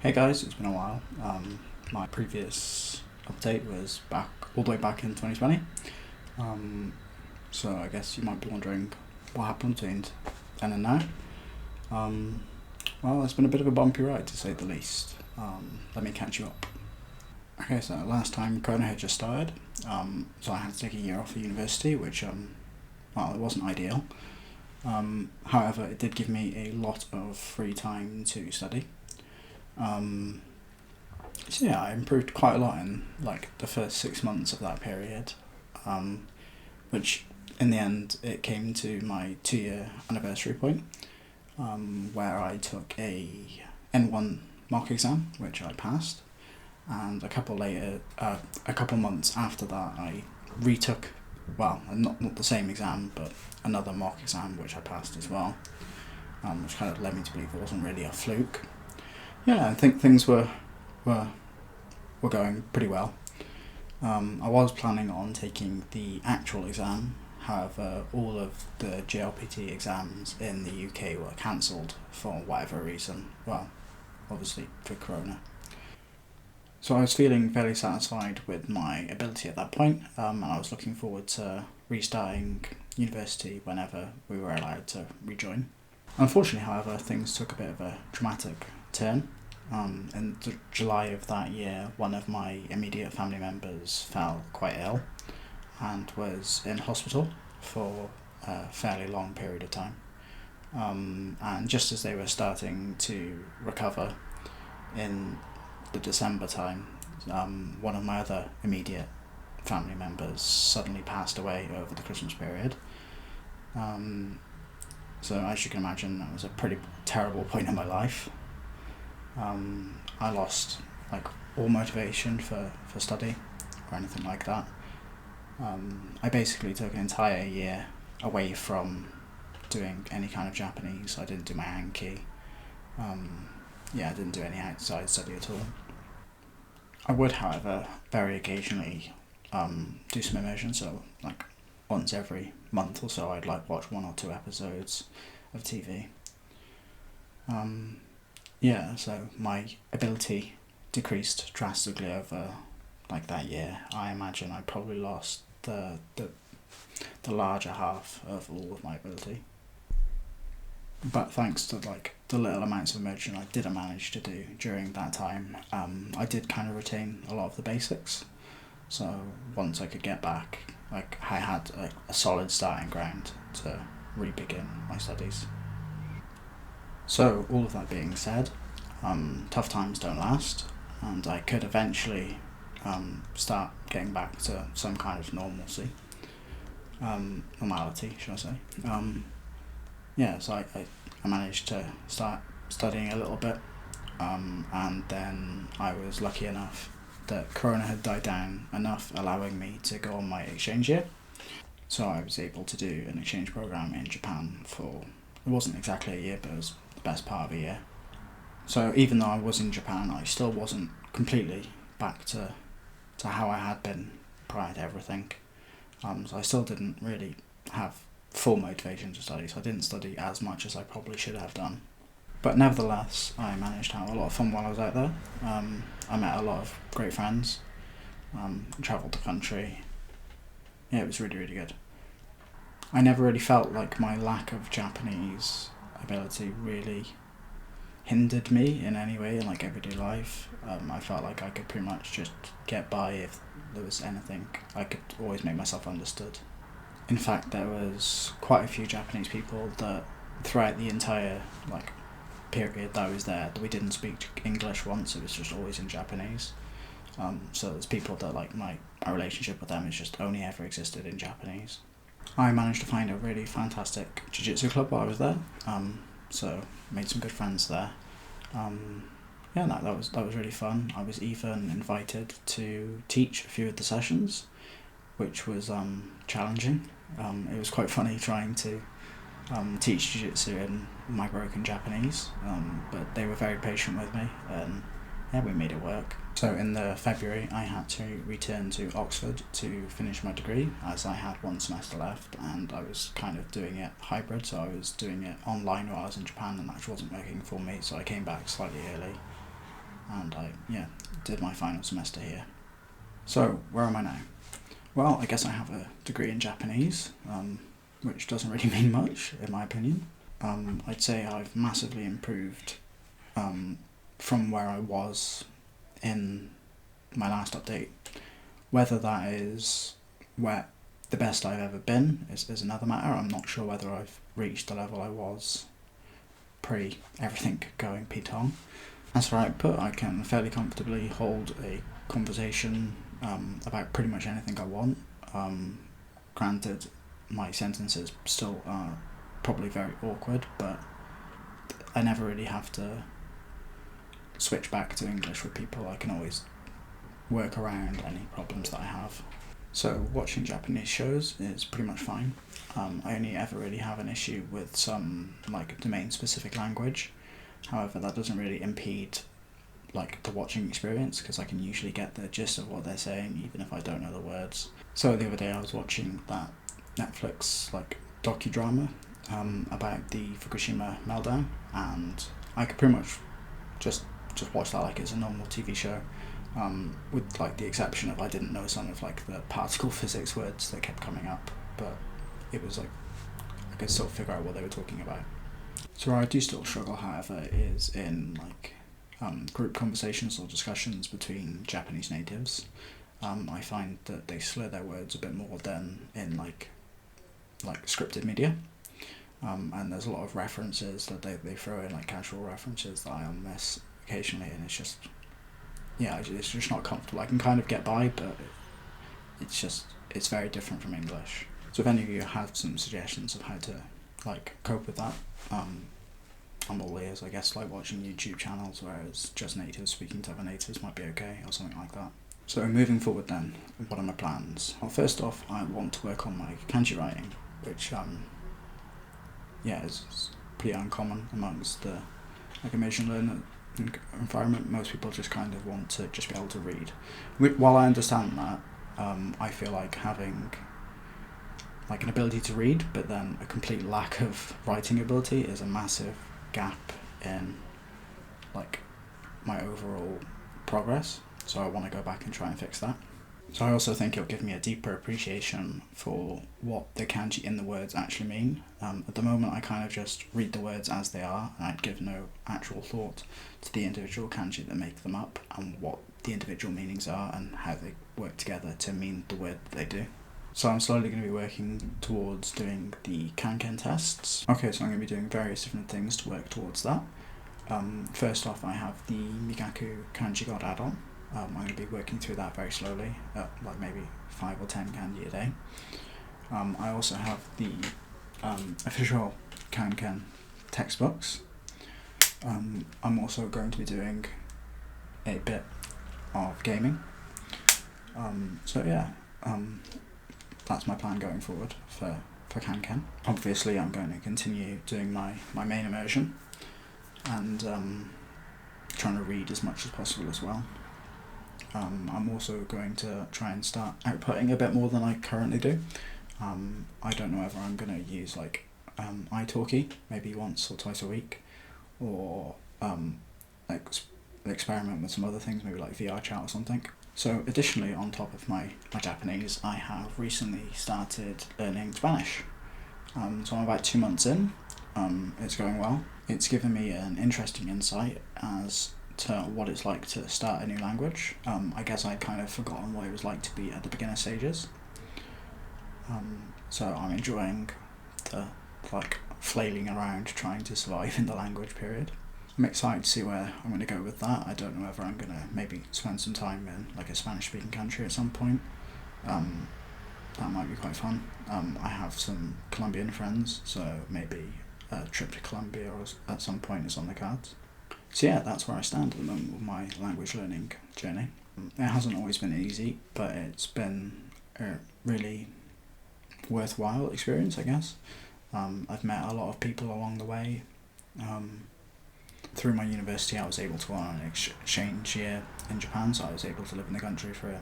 Hey guys, it's been a while. My previous update was all the way back in 2020. So I guess you might be wondering what happened between then and now. Um, well, it's been a bit of a bumpy ride to say the least. Let me catch you up. Okay, so last time Corona had just started, so I had to take a year off of university, which, well, it wasn't ideal. However, it did give me a lot of free time to study. So yeah, I improved quite a lot in like the first 6 months of that period, which in the end it came to my 2 year anniversary point, where I took a N1 mock exam, which I passed, and a couple months after that, I retook, well, not the same exam, but another mock exam which I passed as well, which kind of led me to believe it wasn't really a fluke. Yeah, I think things were going pretty well. I was planning on taking the actual exam, however, all of the JLPT exams in the UK were cancelled for whatever reason. Well, obviously for Corona. So I was feeling fairly satisfied with my ability at that point, and I was looking forward to restarting university whenever we were allowed to rejoin. Unfortunately, however, things took a bit of a dramatic turn. In July of that year, one of my immediate family members fell quite ill and was in hospital for a fairly long period of time. And just as they were starting to recover in the December time, one of my other immediate family members suddenly passed away over the Christmas period. So as you can imagine, that was a pretty terrible point in my life. I lost like all motivation for study or anything like that. I basically took an entire year away from doing any kind of Japanese. I didn't do my Anki. I didn't do any outside study at all. I would, however, very occasionally do some immersion, so like once every month or so I'd like watch 1 or 2 episodes of TV. So my ability decreased drastically over like that year. I imagine I probably lost the larger half of all of my ability. But thanks to like the little amounts of immersion I did manage to do during that time, I did kind of retain a lot of the basics. So once I could get back, like I had a solid starting ground to re-begin my studies. So all of that being said, tough times don't last, and I could eventually start getting back to some kind of normality, should I say. So I managed to start studying a little bit, and then I was lucky enough that Corona had died down enough, allowing me to go on my exchange year. So I was able to do an exchange program in Japan it wasn't exactly a year, but it was the best part of a year. So even though I was in Japan, I still wasn't completely back to how I had been prior to everything. So I still didn't really have full motivation to study, so I didn't study as much as I probably should have done. But nevertheless, I managed to have a lot of fun while I was out there. I met a lot of great friends, travelled the country. Yeah, it was really, really good. I never really felt like my lack of Japanese ability really hindered me in any way in like everyday life. I felt like I could pretty much just get by if there was anything. I could always make myself understood. In fact, there was quite a few Japanese people that throughout the entire like period that I was there, that we didn't speak English once. It was just always in Japanese. So there's people that like my relationship with them has just only ever existed in Japanese. I managed to find a really fantastic jiu-jitsu club while I was there. So made some good friends there. That was really fun. I was even invited to teach a few of the sessions, which was challenging. It was quite funny trying to teach jiu-jitsu in my broken Japanese, but they were very patient with me, and we made it work. So in the February, I had to return to Oxford to finish my degree, as I had 1 semester left, and I was kind of doing it hybrid, so I was doing it online while I was in Japan, and that wasn't working for me, so I came back slightly early. and I did my final semester here. So where am I now? Well, I guess I have a degree in Japanese, which doesn't really mean much in my opinion. I'd say I've massively improved from where I was in my last update. Whether that is where the best I've ever been is another matter. I'm not sure whether I've reached the level I was pre everything going Python. As for output, I can fairly comfortably hold a conversation about pretty much anything I want. Granted, my sentences still are probably very awkward, but I never really have to switch back to English with people. I can always work around any problems that I have. So watching Japanese shows is pretty much fine. I only ever really have an issue with some like domain specific language. However, that doesn't really impede like the watching experience, because I can usually get the gist of what they're saying even if I don't know the words. So the other day I was watching that Netflix like docudrama about the Fukushima meltdown, and I could pretty much just watch that like it's a normal TV show, with like the exception of I didn't know some of like the particle physics words that kept coming up, but it was like I could still figure out what they were talking about. So where I do still struggle, however, is in like group conversations or discussions between Japanese natives. I find that they slur their words a bit more than in like scripted media. And there's a lot of references that they throw in, like casual references that I'll miss occasionally, and it's just not comfortable. I can kind of get by, but it's very different from English. So if any of you have some suggestions of how to like cope with that, I'm all ears. I guess like watching YouTube channels where it's just natives speaking to other natives might be okay, or something like that. So moving forward then, what are my plans? Well, first off, I want to work on my kanji writing, which is pretty uncommon amongst the like immersion learner environment. Most people just kind of want to just be able to read. While I understand that, I feel like having like an ability to read but then a complete lack of writing ability is a massive gap in like my overall progress. So I want to go back and try and fix that. So I also think it'll give me a deeper appreciation for what the kanji in the words actually mean. At the moment I kind of just read the words as they are, and I'd give no actual thought to the individual kanji that make them up and what the individual meanings are and how they work together to mean the word that they do. So I'm slowly going to be working towards doing the kanken tests. Okay, so I'm going to be doing various different things to work towards that. First off, I have the Migaku Kanji God add-on. I'm going to be working through that very slowly, like maybe 5 or 10 kanji a day. I also have the official kanken textbooks. I'm also going to be doing a bit of gaming. That's my plan going forward for kanken. Obviously I'm going to continue doing my main immersion and trying to read as much as possible as well. I'm also going to try and start outputting a bit more than I currently do. I don't know whether I'm going to use like italki maybe once or twice a week, or experiment with some other things, maybe like VR chat or something. So additionally, on top of my Japanese, I have recently started learning Spanish. So I'm about 2 months in. It's going well. It's given me an interesting insight as to what it's like to start a new language. I guess I'd kind of forgotten what it was like to be at the beginner stages. So I'm enjoying the like flailing around trying to survive in the language period. I'm excited to see where I'm going to go with that. I don't know whether I'm going to maybe spend some time in like a Spanish speaking country at some point. That might be quite fun. I have some Colombian friends, so maybe a trip to Colombia or at some point is on the cards. So yeah, that's where I stand at the moment with my language learning journey. It hasn't always been easy, but it's been a really worthwhile experience, I guess. I've met a lot of people along the way. Through my university I was able to go on an exchange year in Japan, so I was able to live in the country for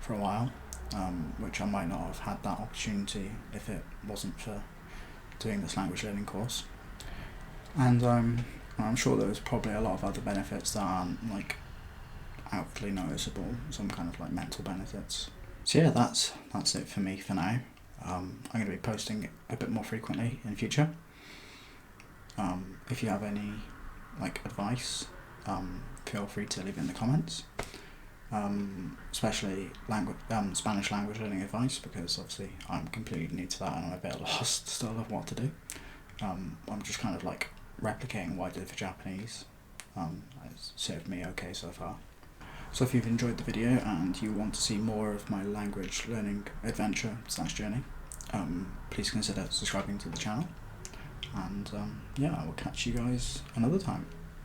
a while, which I might not have had that opportunity if it wasn't for doing this language learning course. And I'm I'm sure there's probably a lot of other benefits that aren't like outwardly noticeable, some kind of like mental benefits. So yeah, that's it for me for now. I'm going to be posting a bit more frequently in future. If you have any like advice, feel free to leave it in the comments. Especially Spanish language learning advice, because obviously I'm completely new to that and I'm a bit lost still of what to do. I'm just kind of like replicating what I did for Japanese. It's served me okay so far. So if you've enjoyed the video and you want to see more of my language learning adventure / journey, please consider subscribing to the channel. And yeah, I will catch you guys another time.